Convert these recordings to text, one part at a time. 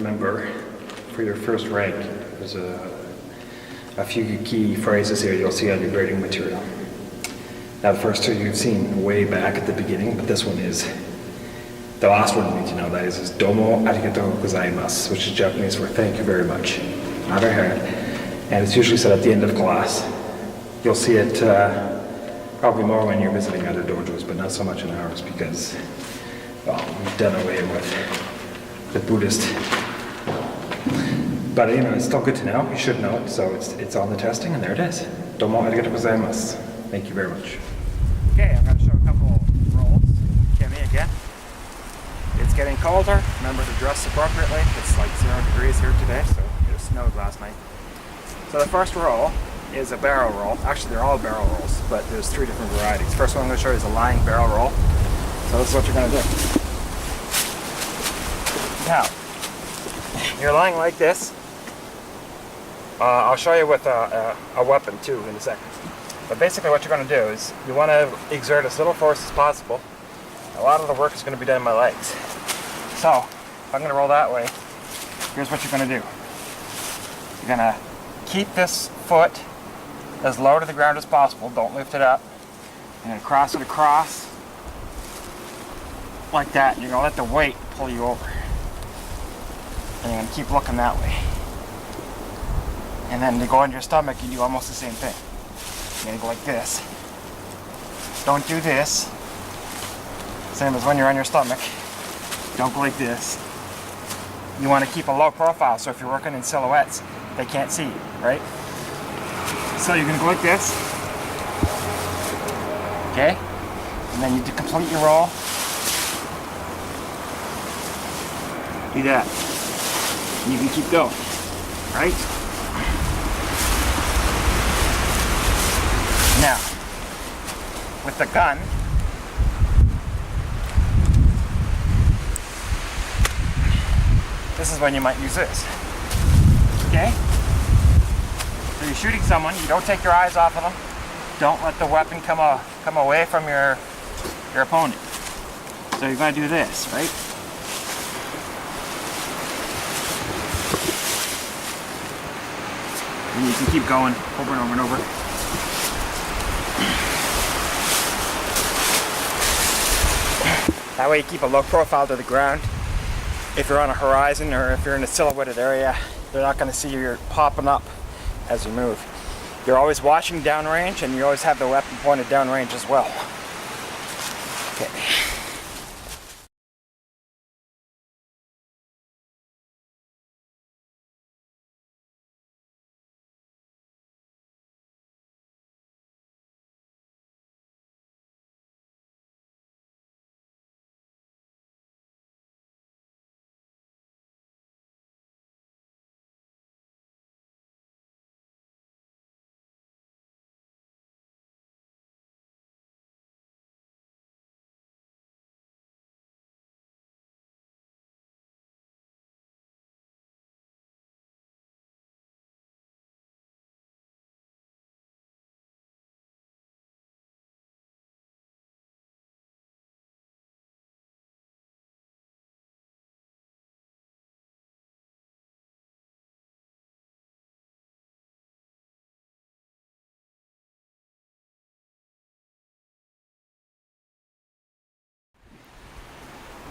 remember for your first rank, there's a few key phrases here you'll see on your grading material. Now the first two you've seen way back at the beginning, but this one is the last one you need to know. That is domo, arigato gozaimasu, which is Japanese for thank you very much. Not very hard. And it's usually said at the end of class. You'll see it probably more when you're visiting other dojos, but not so much in ours because, well, we've done away with the Buddhist. But you know, it's still good to know. You should know it. So it's on the testing, and there it is. Domo arigato gozaimasu. Thank you very much. Okay, I'm going to show a couple rolls. Kemi again. It's getting colder. Remember to dress appropriately. It's like 0 degrees here today, so it snowed last night. So the first roll is a barrel roll. Actually, they're all barrel rolls, but there's 3 different varieties. First one I'm going to show you is a lying barrel roll. So this is what you're going to do. Now, you're lying like this. I'll show you with a weapon too in a second. But basically what you're going to do is you want to exert as little force as possible. A lot of the work is going to be done in my legs. So, if I'm going to roll that way, here's what you're going to do. You're going to keep this foot as low to the ground as possible. Don't lift it up. You're going to cross it across like that. And you're going to let the weight pull you over. And you're going to keep looking that way. And then to go on your stomach, you do almost the same thing. You're going to go like this. Don't do this. Same as when you're on your stomach. Don't go like this. You want to keep a low profile, so if you're working in silhouettes, they can't see you, right? So you're going to go like this. Okay? And then you complete your roll. Do that. And you can keep going, right? Now, with the gun, this is when you might use this. Okay? So you're shooting someone, you don't take your eyes off of them. Don't let the weapon come away from your opponent. So you're going to do this, right? And you can keep going over and over and over. That way you keep a low profile to the ground. If you're on a horizon or if you're in a silhouetted area, they're not going to see you popping up as you move. You're always watching downrange, and you always have the weapon pointed downrange as well. Okay.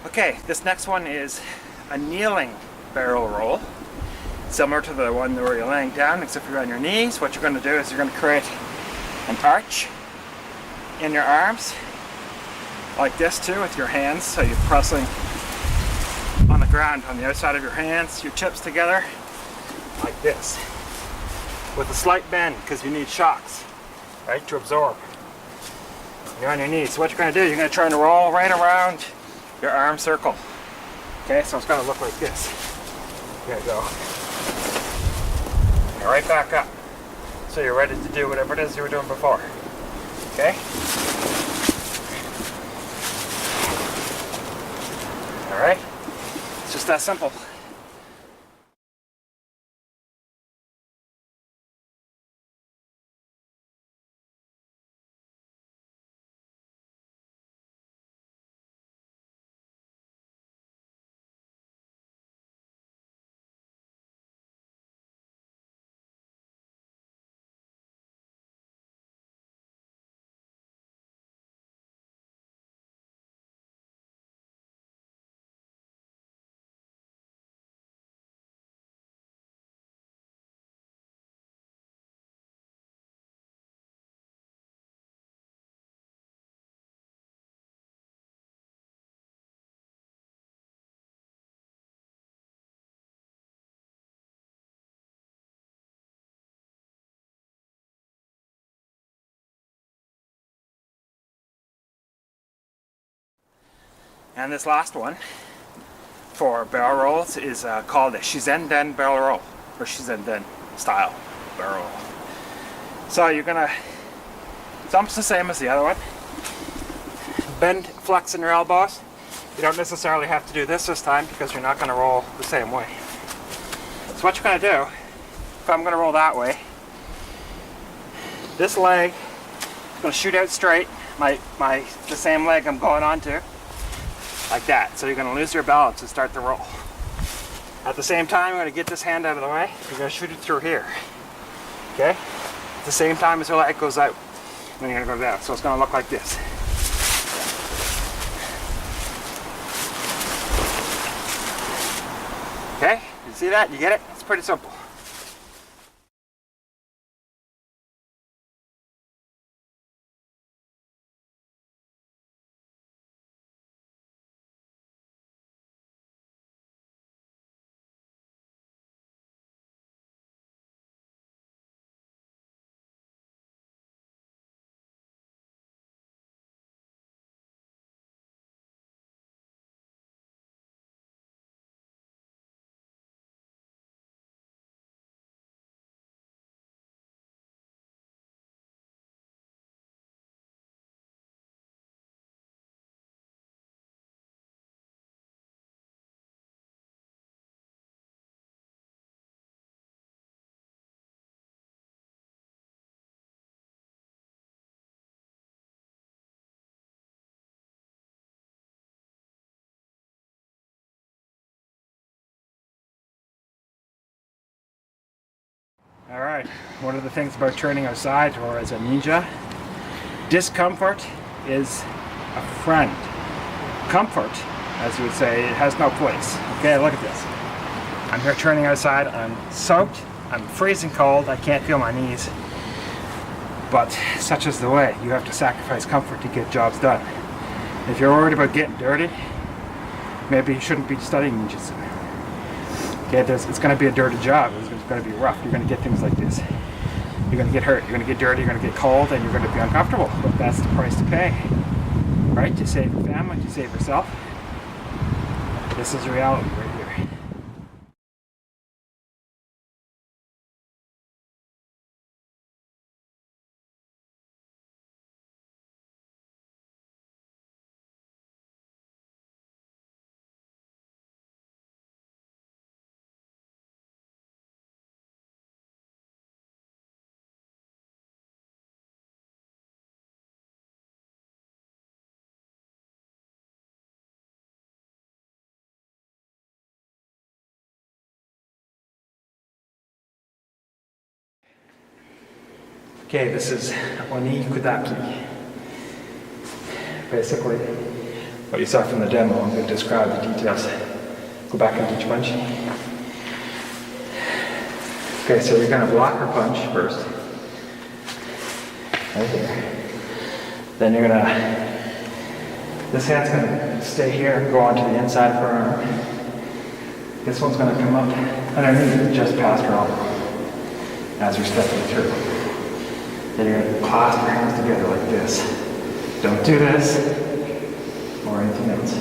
Okay, this next one is a kneeling barrel roll. Similar to the one where you're laying down, except you're on your knees. What you're going to do is you're going to create an arch in your arms, like this too, with your hands. So you're pressing on the ground on the outside of your hands, your chips together, like this. With a slight bend, because you need shocks, right, to absorb. You're on your knees. So what you're going to do, you're going to try to roll right around your arm circle. Okay, so it's going to look like this. There you go. And right back up. So you're ready to do whatever it is you were doing before. Okay? Alright? It's just that simple. And this last one for barrel rolls is called a Shizen barrel roll, or Shizen style barrel roll. So you're gonna, it's almost the same as the other one. Bend, flex in your elbows. You don't necessarily have to do this time because you're not gonna roll the same way. So what you're gonna do, if I'm gonna roll that way, this leg is gonna shoot out straight, the same leg I'm going onto, like that. So you're going to lose your balance and start the roll. At the same time, I'm going to get this hand out of the way. You're going to shoot it through here. Okay? At the same time as your leg goes out. Then you're going to go down. So it's going to look like this. Okay? You see that? You get it? It's pretty simple. Alright, one of the things about training outside or as a ninja, discomfort is a friend. Comfort, as you would say, it has no place. Okay, look at this. I'm here training outside, I'm soaked, I'm freezing cold, I can't feel my knees. But such is the way, you have to sacrifice comfort to get jobs done. If you're worried about getting dirty, maybe you shouldn't be studying ninjutsu. Okay, it's going to be a dirty job. It's going to be rough. You're going to get things like this. You're going to get hurt. You're going to get dirty. You're going to get cold, and you're going to be uncomfortable. But that's the price to pay, right? To save your family, to save yourself. This is reality right here. Okay, this is Oni Kudaki. Basically, what you saw from the demo, I'm going to describe the details. Go back and teach punching. Okay, so you're going to block her punch first. Right here. Then you're going to, this hand's going to stay here and go onto the inside of her arm. This one's going to come up underneath just past her elbow as you're stepping through. Then you're going to clasp your hands together like this. Don't do this or anything else.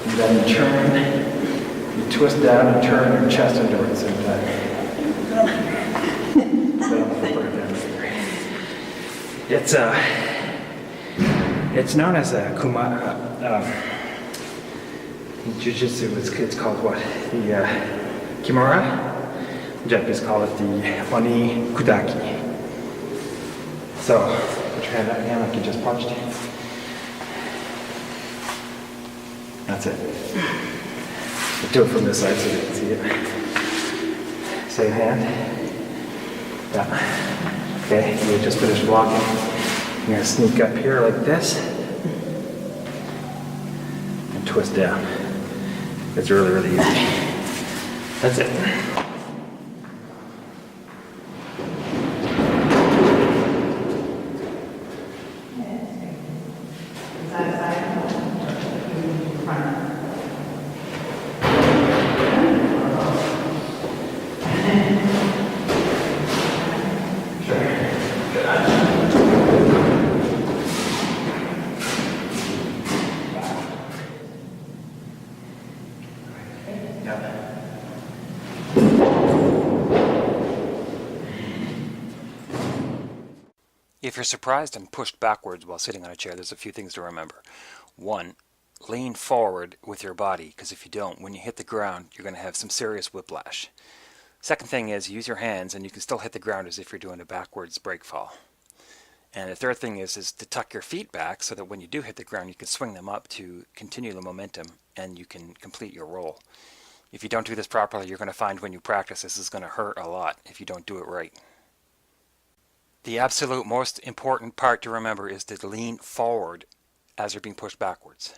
And then you turn, you twist down and turn your chest into it at the same time. It's known as a Jiu-Jitsu. It's called what? The Kimura. The Japanese call it the Oni Kudaki. So, put your hand out again like you just punched. That's it. But do it from this side so you can see it. Same hand. Yeah. Okay, you just finished blocking. You're going to sneak up here like this. And twist down. It's really, really easy. That's it. If you're surprised and pushed backwards while sitting on a chair, there's a few things to remember. One, lean forward with your body, because if you don't, when you hit the ground, you're going to have some serious whiplash. Second thing is use your hands, and you can still hit the ground as if you're doing a backwards breakfall. And the third thing is to tuck your feet back so that when you do hit the ground, you can swing them up to continue the momentum and you can complete your roll. If you don't do this properly, you're going to find when you practice this is going to hurt a lot if you don't do it right. The absolute most important part to remember is to lean forward as you're being pushed backwards.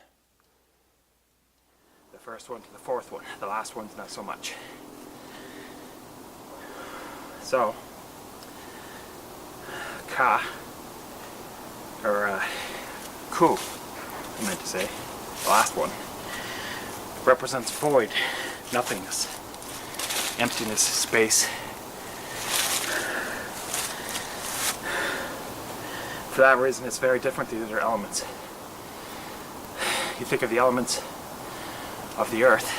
The first one to the fourth one. The last one's not so much. So, ka, or ku, I meant to say, the last one, represents void, nothingness, emptiness, space. For that reason, it's very different to the other elements. You think of the elements of the earth,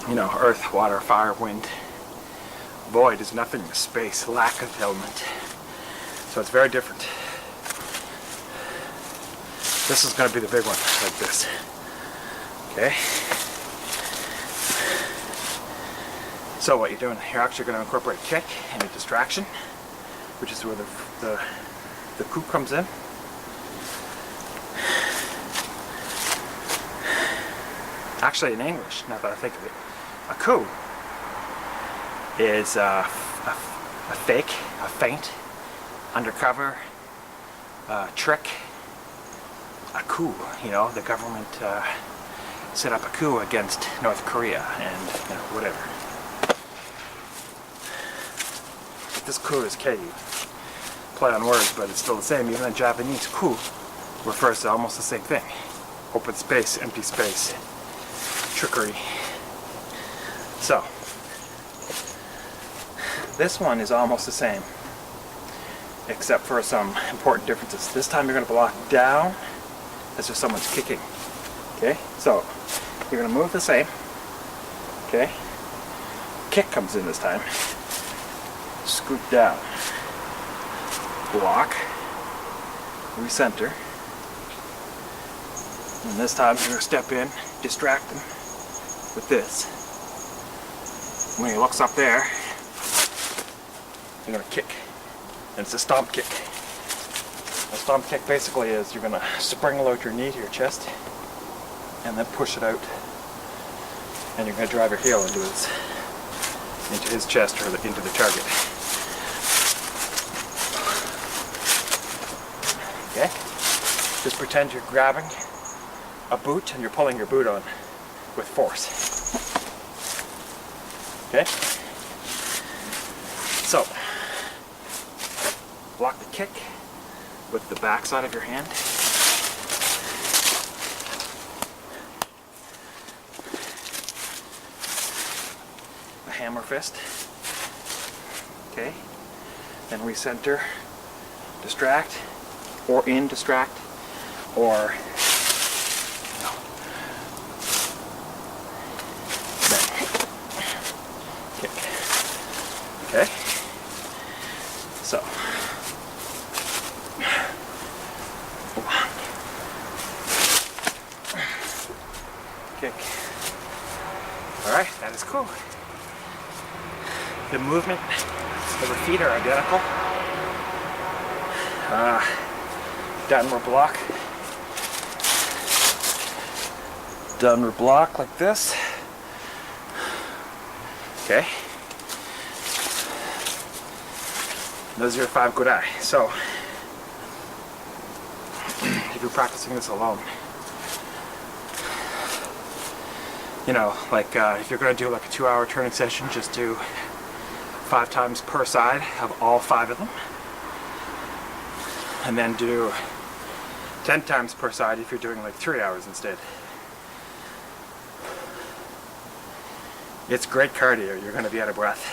you know, earth, water, fire, wind. Void is nothingness, space, lack of element. So it's very different. This is going to be the big one, like this. Okay? So what you're doing, you're actually going to incorporate kick and a distraction, which is where the ku comes in. Actually, in English, now that I think of it, a ku is a fake, a feint, undercover, trick, a coup. You know, the government set up a coup against North Korea and whatever. But this coup is Ku. Play on words, but it's still the same. Even in Japanese, ku refers to almost the same thing. Open space, empty space, trickery. So, this one is almost the same, except for some important differences. This time you're going to block down as if someone's kicking. Okay, so you're going to move the same. Okay, kick comes in this time. Scoot down. Block. Recenter. And this time you're going to step in, distract him with this. When he looks up there, you're going to kick. And it's a stomp kick. A stomp kick basically is you're going to spring load your knee to your chest and then push it out. And you're going to drive your heel into his chest or into the target. Okay? Just pretend you're grabbing a boot and you're pulling your boot on with force. Okay? So, block the kick with the back side of your hand. A hammer fist. Okay? Then recenter, distract, or in distract, or kick. Okay? So, kick. Alright, that is cool. The movement of the feet are identical. Downward block. Downward block like this. Okay. Those are your 5 Kudai. So, if you're practicing this alone, you know, like if you're going to do like a 2-hour turning session, just do 5 times per side of all 5 of them. And then do 10 times per side if you're doing like 3 hours instead. It's great cardio. You're going to be out of breath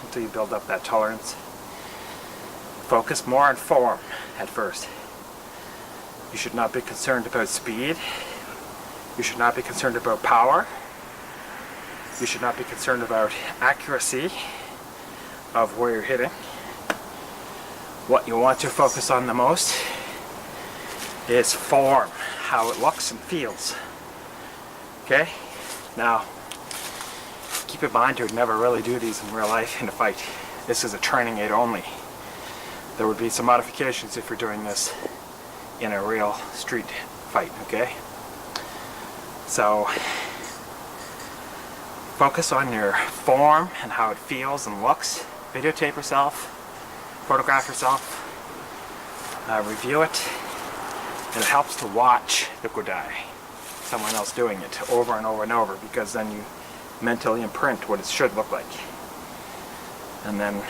until you build up that tolerance. Focus more on form at first. You should not be concerned about speed. You should not be concerned about power. You should not be concerned about accuracy of where you're hitting. What you want to focus on the most is form, how it looks and feels. Okay? Now, keep in mind you would never really do these in real life in a fight. This is a training aid only. There would be some modifications if you're doing this in a real street fight, okay? So, focus on your form and how it feels and looks. Videotape yourself, photograph yourself, review it, and it helps to watch the Kudai, someone else doing it over and over and over, because then you mentally imprint what it should look like. And then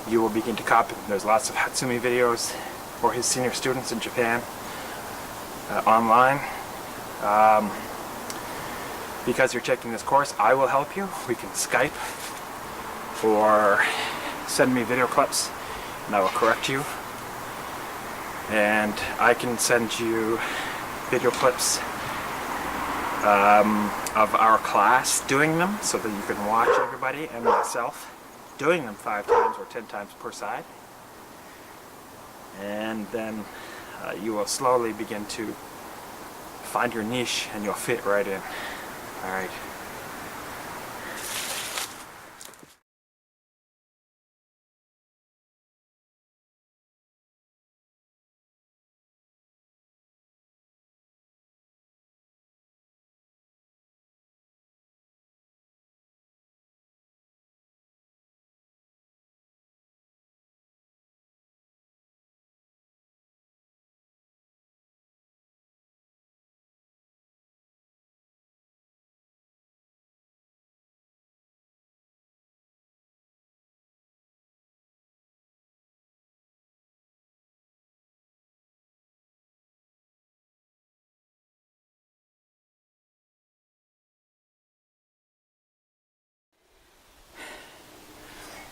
you will begin to copy. There's lots of Hatsumi videos for his senior students in Japan online. Because you're taking this course, I will help you. We can Skype or send me video clips and I will correct you. And I can send you video clips of our class doing them so that you can watch everybody and myself doing them 5 times or 10 times per side. And then you will slowly begin to find your niche and you'll fit right in. Alright.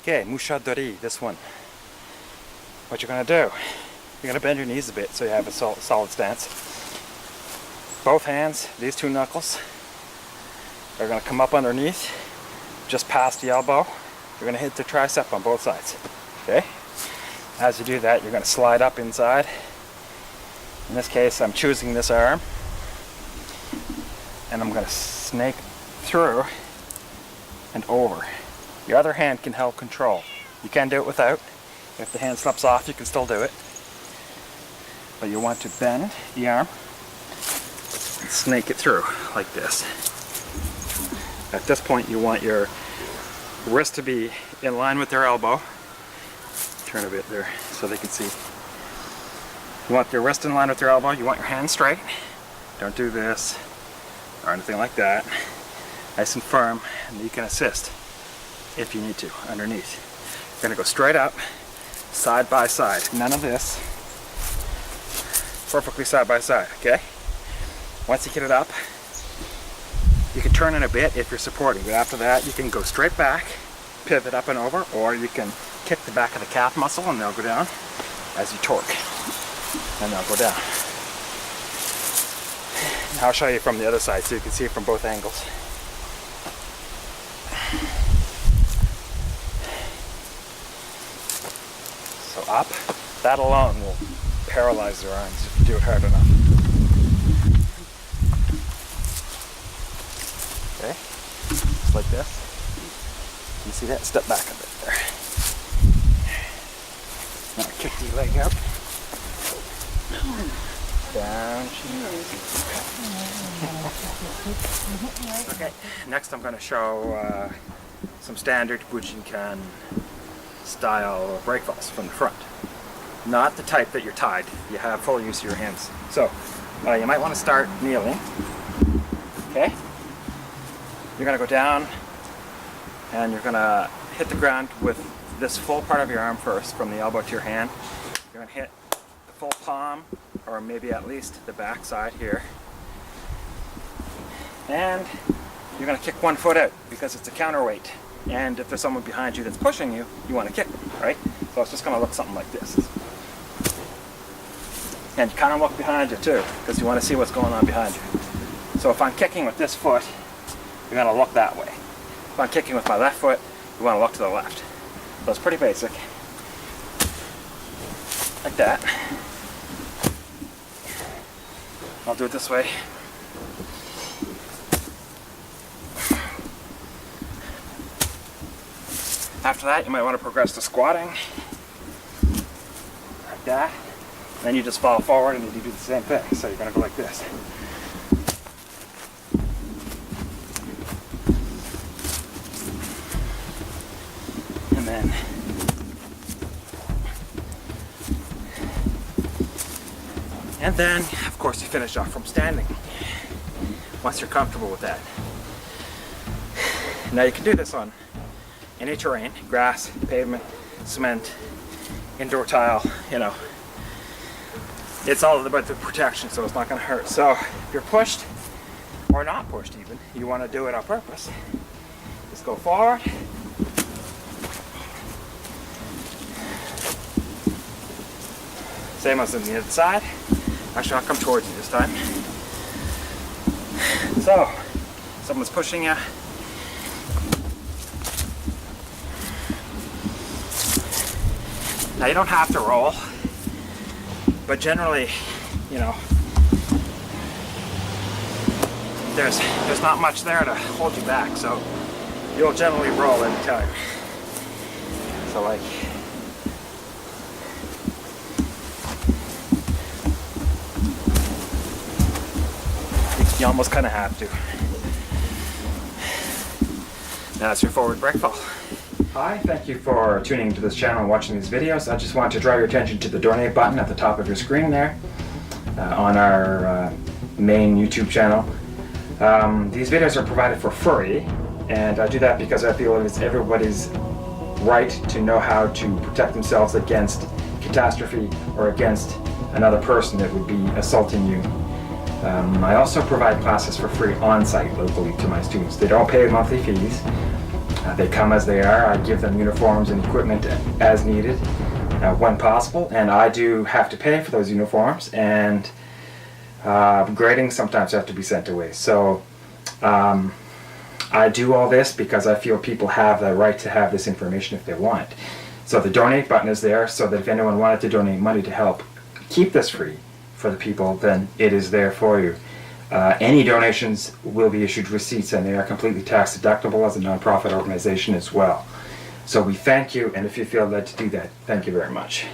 Okay, Musha dori, this one. What you're going to do, you're going to bend your knees a bit so you have a solid stance. Both hands, these 2 knuckles, are going to come up underneath, just past the elbow. You're going to hit the tricep on both sides. Okay? As you do that, you're going to slide up inside. In this case, I'm choosing this arm. And I'm going to snake through and over. Your other hand can help control. You can do it without. If the hand slips off, you can still do it. But you want to bend the arm and snake it through like this. At this point, you want your wrist to be in line with their elbow. Turn a bit there so they can see. You want your wrist in line with your elbow. You want your hand straight. Don't do this or anything like that. Nice and firm, and you can assist if you need to, underneath. You're going to go straight up, side by side. None of this. Perfectly side by side, okay? Once you get it up, you can turn in a bit if you're supporting, but after that you can go straight back, pivot up and over, or you can kick the back of the calf muscle and they'll go down as you torque, and they'll go down. Now I'll show you from the other side so you can see it from both angles. So up, that alone will paralyze their arms if you do it hard enough. Okay, just like this. You see that? Step back a bit there. Now kick the leg out. Down. Okay, next I'm going to show some standard Bujinkan style breakfalls from the front. Not the type that you're tied. You have full use of your hands. So, you might want to start kneeling. Okay? You're going to go down and you're going to hit the ground with this full part of your arm first, from the elbow to your hand. You're going to hit the full palm, or maybe at least the back side here. And you're going to kick one foot out because it's a counterweight. And if there's someone behind you that's pushing you, you want to kick them, right? So it's just going to look something like this. And you kind of look behind you too, because you want to see what's going on behind you. So if I'm kicking with this foot, you're going to look that way. If I'm kicking with my left foot, you want to look to the left. So it's pretty basic. like that. I'll do it this way. After that, you might want to progress to squatting, like that. Then you just fall forward and you do the same thing. So you're going to go like this. And then, of course, you finish off from standing, once you're comfortable with that. Now you can do this on any terrain, grass, pavement, cement, indoor tile, you know. It's all about the protection, so it's not going to hurt. So if you're pushed, or not pushed even, you want to do it on purpose. Just go forward. Same as on the other side. Actually, I'll come towards you this time. So, someone's pushing you. Now you don't have to roll, but generally, you know, there's not much there to hold you back, so you'll generally roll every time. So like, you almost kind of have to. Now that's your forward breakfall. Hi, thank you for tuning into this channel and watching these videos. I just want to draw your attention to the donate button at the top of your screen there on our main YouTube channel. These videos are provided for free, and I do that because I feel it's everybody's right to know how to protect themselves against catastrophe or against another person that would be assaulting you. I also provide classes for free on-site locally to my students. They don't pay monthly fees. They come as they are. I give them uniforms and equipment as needed when possible, and I do have to pay for those uniforms, and grading sometimes have to be sent away. So I do all this because I feel people have the right to have this information if they want. So the donate button is there so that if anyone wanted to donate money to help keep this free for the people, then it is there for you. Any donations will be issued receipts, and they are completely tax deductible as a non-profit organization as well. So we thank you, and if you feel led to do that, thank you very much.